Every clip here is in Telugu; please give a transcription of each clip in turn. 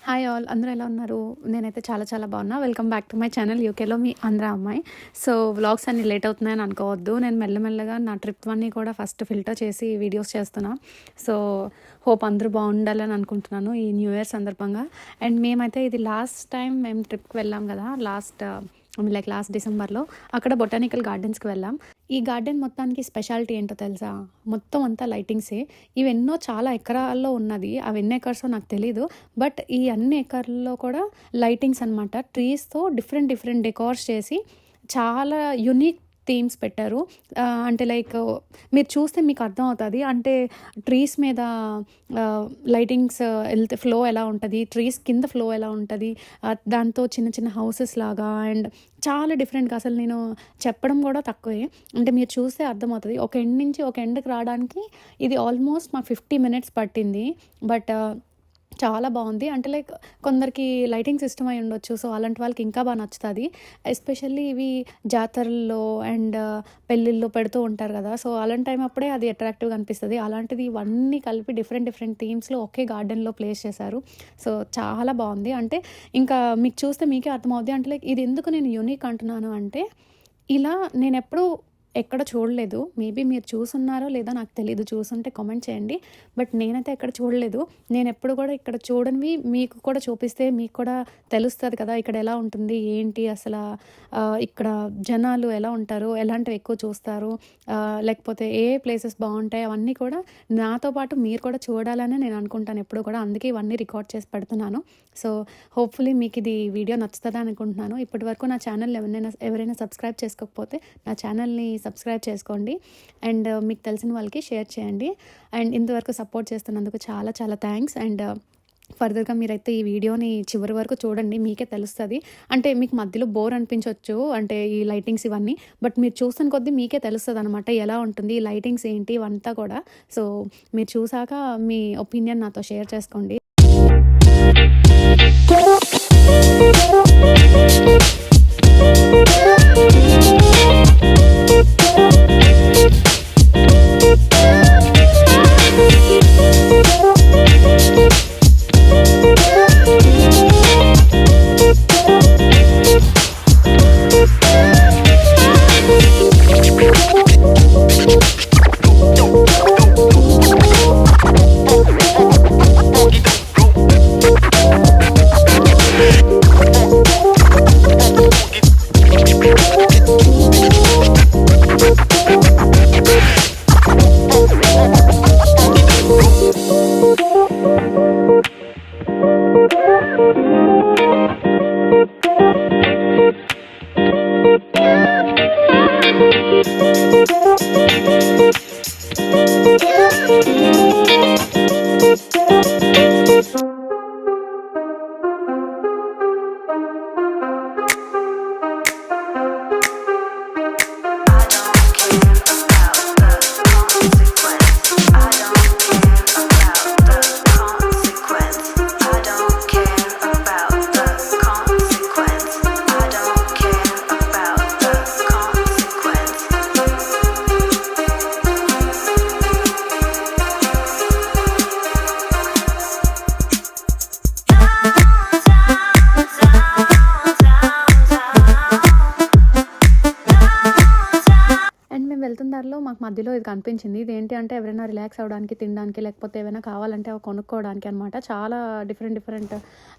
హాయ్ ఆల్, అందరూ ఎలా ఉన్నారు? నేనైతే చాలా చాలా బాగున్నా. Welcome back to my channel యూకేలో మీ ఆంధ్ర అమ్మాయి. సో వ్లాగ్స్ అన్ని లేట్ అవుతున్నాయని అనుకోవద్దు. నేను మెల్లమెల్లగా నా ట్రిప్ అన్నీ కూడా ఫస్ట్ ఫిల్టర్ చేసి వీడియోస్ చేస్తున్నా. సో హోప్ అందరూ బాగుండాలని అనుకుంటున్నాను ఈ న్యూ ఇయర్ సందర్భంగా. అండ్ మేమైతే ఇది లాస్ట్ టైం మేము ట్రిప్కి వెళ్ళాం కదా, లాస్ట్ డిసెంబర్లో. అక్కడ బొటానికల్ గార్డెన్స్కి వెళ్ళాం. ఈ గార్డెన్ మొత్తానికి స్పెషాలిటీ ఏంటో తెలుసా? మొత్తం అంతా లైటింగ్సే. ఇవెన్నో చాలా ఎకరాల్లో ఉన్నది, అవి ఎన్ని ఎకర్సో నాకు తెలీదు. బట్ ఈ అన్ని ఎకర్లలో కూడా లైటింగ్స్ అనమాట. ట్రీస్తో డిఫరెంట్ డిఫరెంట్ డెకార్స్ చేసి చాలా యునిక్ థీమ్స్ పెట్టారు. అంటే లైక్ మీరు చూస్తే మీకు అర్థం అవుతుంది. అంటే ట్రీస్ మీద లైటింగ్స్ వెళ్తే ఫ్లో ఎలా ఉంటుంది, ట్రీస్ కింద ఫ్లో ఎలా ఉంటుంది, దాంతో చిన్న చిన్న హౌసెస్ లాగా అండ్ చాలా డిఫరెంట్గా. అసలు నేను చెప్పడం కూడా తక్కువే, అంటే మీరు చూస్తే అర్థమవుతుంది. ఒక ఎండ్ నుంచి ఒక ఎండ్కి రావడానికి ఇది ఆల్మోస్ట్ మాకు 50 minutes పట్టింది. బట్ చాలా బాగుంది. అంటే లైక్ కొందరికి లైటింగ్స్ ఇష్టమై ఉండొచ్చు, సో అలాంటి వాళ్ళకి ఇంకా బాగా నచ్చుతుంది. ఎస్పెషల్లీ ఇవి జాతరల్లో అండ్ పెళ్ళిళ్ళు పెడుతూ ఉంటారు కదా, సో అలాంటి టైం అప్పుడే అది అట్రాక్టివ్గా అనిపిస్తుంది. అలాంటిది ఇవన్నీ కలిపి డిఫరెంట్ డిఫరెంట్ థీమ్స్లో ఒకే గార్డెన్లో ప్లేస్ చేశారు. సో చాలా బాగుంది. అంటే ఇంకా మీకు చూస్తే మీకే అర్థమవుద్ది. అంటే లైక్ ఇది ఎందుకు నేను యూనిక్ అంటున్నాను అంటే, ఇలా నేను ఎప్పుడూ ఎక్కడ చూడలేదు. మేబీ మీరు చూసున్నారో లేదో నాకు తెలీదు, చూసుంటే కామెంట్ చేయండి. బట్ నేనైతే ఎక్కడ చూడలేదు. నేను ఎప్పుడు కూడా ఇక్కడ చూడనివి మీకు కూడా చూపిస్తే మీకు కూడా తెలుస్తుంది కదా, ఇక్కడ ఎలా ఉంటుంది ఏంటి, అసలు ఇక్కడ జనాలు ఎలా ఉంటారు, ఎలాంటివి ఎక్కువ చూస్తారు, లేకపోతే ఏ ప్లేసెస్ బాగుంటాయి, అవన్నీ కూడా నాతో పాటు మీరు కూడా చూడాలని నేను అనుకుంటాను ఎప్పుడు కూడా. అందుకే ఇవన్నీ రికార్డ్ చేసి పెడుతున్నాను. సో హోప్ఫుల్లీ మీకు ఇది వీడియో నచ్చుతుంది అనుకుంటున్నాను. ఇప్పటి వరకు నా ఛానల్ ఎవరైనా సబ్స్క్రైబ్ చేసుకోకపోతే నా ఛానల్ని సబ్స్క్రైబ్ చేసుకోండి అండ్ మీకు తెలిసిన వాళ్ళకి షేర్ చేయండి. అండ్ ఇంతవరకు సపోర్ట్ చేస్తున్నందుకు చాలా చాలా థ్యాంక్స్. అండ్ ఫర్దర్గా మీరైతే ఈ వీడియోని చివరి వరకు చూడండి, మీకే తెలుస్తుంది. అంటే మీకు మధ్యలో బోర్ అనిపించవచ్చు, అంటే ఈ లైటింగ్స్ ఇవన్నీ, బట్ మీరు చూస్తున్న కొద్దీ మీకే తెలుస్తుంది అనమాట ఎలా ఉంటుంది, ఈ లైటింగ్స్ ఏంటి ఇవంతా కూడా. సో మీరు చూసాక మీ ఒపీనియన్ నాతో షేర్ చేసుకోండి. వెళ్తున్న దారిలో మాకు మధ్యలో ఇది కనిపించింది. ఇదేంటి అంటే ఎవరైనా రిలాక్స్ అవ్వడానికి, తినడానికి, లేకపోతే ఏమైనా కావాలంటే అవి కొనుక్కోవడానికి అనమాట. చాలా డిఫరెంట్ డిఫరెంట్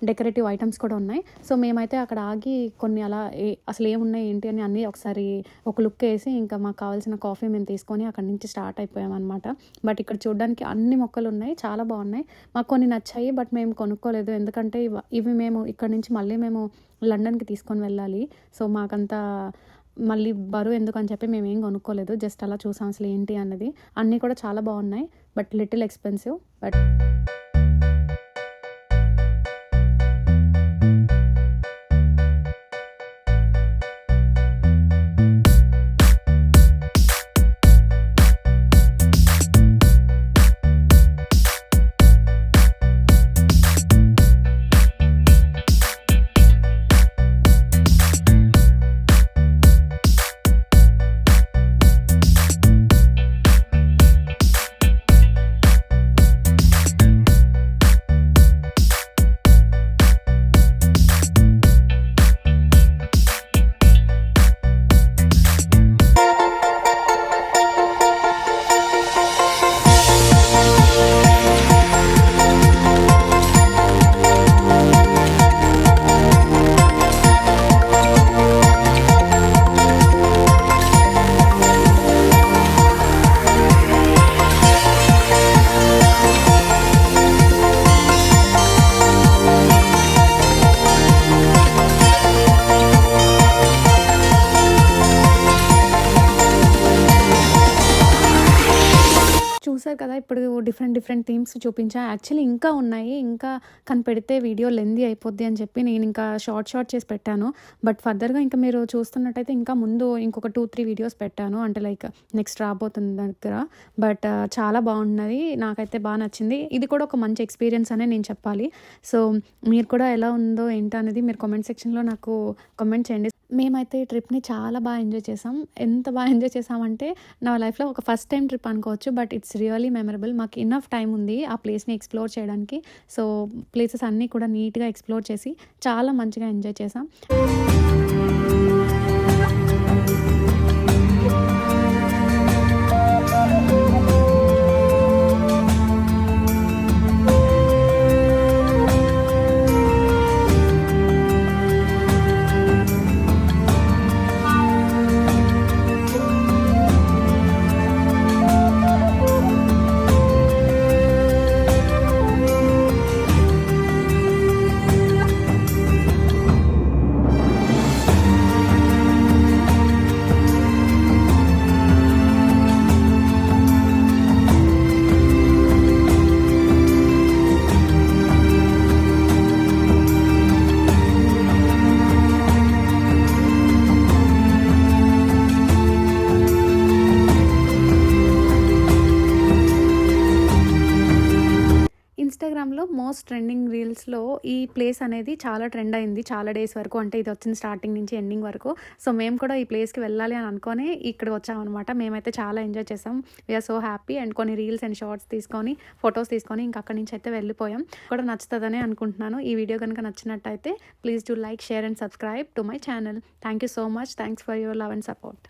డెకరేటివ్ ఐటమ్స్ కూడా ఉన్నాయి. సో మేమైతే అక్కడ ఆగి కొన్ని అలా అసలు ఏమున్నాయి ఏంటి అని అన్నీ ఒకసారి ఒక లుక్ వేసి ఇంకా మాకు కావాల్సిన కాఫీ మేము తీసుకొని అక్కడి నుంచి స్టార్ట్ అయిపోయామన్నమాట. బట్ ఇక్కడ చూడడానికి అన్ని మొక్కలు ఉన్నాయి, చాలా బాగున్నాయి. మాకు కొన్ని నచ్చాయి, బట్ మేము కొనుక్కోలేదు. ఎందుకంటే ఇవి మేము ఇక్కడ నుంచి మళ్ళీ మేము లండన్కి తీసుకొని వెళ్ళాలి. సో మాకంతా మళ్ళీ బరువు ఎందుకని చెప్పి మేము ఏం కొనుక్కోలేదు. జస్ట్ అలా చూసాం అసలు ఏంటి అన్నది. అన్నీ కూడా చాలా బాగున్నాయి, but little expensive. But different themes చూపించా. యాక్చువల్లీ ఇంకా ఉన్నాయి. ఇంకా కానీ పెడితే వీడియో లెంథీ అయిపోద్ది అని చెప్పి నేను ఇంకా షార్ట్ చేసి పెట్టాను. బట్ ఫర్దర్‌గా ఇంకా మీరు చూస్తున్నట్టయితే ఇంకా ముందు ఇంకొక 2, 3 వీడియోస్ పెట్టాను. అంటే లైక్ నెక్స్ట్ రాబోతుంది దగ్గర. బట్ చాలా బాగున్నది. నాకైతే బాగా నచ్చింది. ఇది కూడా ఒక మంచి ఎక్స్‌పీరియన్స్ అనే నేను చెప్పాలి. సో మీరు కూడా ఎలా ఉందో ఏంటనేది మీరు కామెంట్ సెక్షన్‌లో నాకు కామెంట్ చేయండి. మేమైతే ఈ ట్రిప్‌ని చాలా బాగా ఎంజాయ్ చేసాం. ఎంత బాగా ఎంజాయ్ చేసామంటే నా లైఫ్‌లో ఒక ఫస్ట్ టైమ్ ట్రిప్ అనుకోవచ్చు. But it's really memorable. మాకు ఇనఫ్ టైమ్ ఉంది ఆ ప్లేస్‌ని ఎక్స్‌ప్లోర్ చేయడానికి. సో ప్లేసెస్ అన్నీ కూడా నీట్‌గా ఎక్స్‌ప్లోర్ చేసి చాలా మంచిగా ఎంజాయ్ చేసాం. ఇన్‌స్టాగ్రామ్‌లో మోస్ట్ ట్రెండింగ్ రీల్స్‌లో ఈ ప్లేస్ అనేది చాలా ట్రెండ్ అయింది. చాలా డేస్ వరకు. అంటే ఇది వచ్చిన స్టార్టింగ్ నుంచి ఎండింగ్ వరకు. సో మేము కూడా ఈ ప్లేస్‌కి వెళ్ళాలి అని అనుకోని ఇక్కడికి వచ్చామనమాట. మేమైతే చాలా ఎంజాయ్ చేసాం. We are so happy. అండ్ కొన్ని రీల్స్ అండ్ షార్ట్స్ తీసుకొని, ఫొటోస్ తీసుకొని ఇంక అక్కడి నుంచి అయితే వెళ్ళిపోయాం. కూడా నచ్చుతదనే అనుకుంటున్నాను. ఈ వీడియో గనుక నచ్చినట్టయితే please do like, share and subscribe to my channel. Thank you so much. Thanks for your love and support.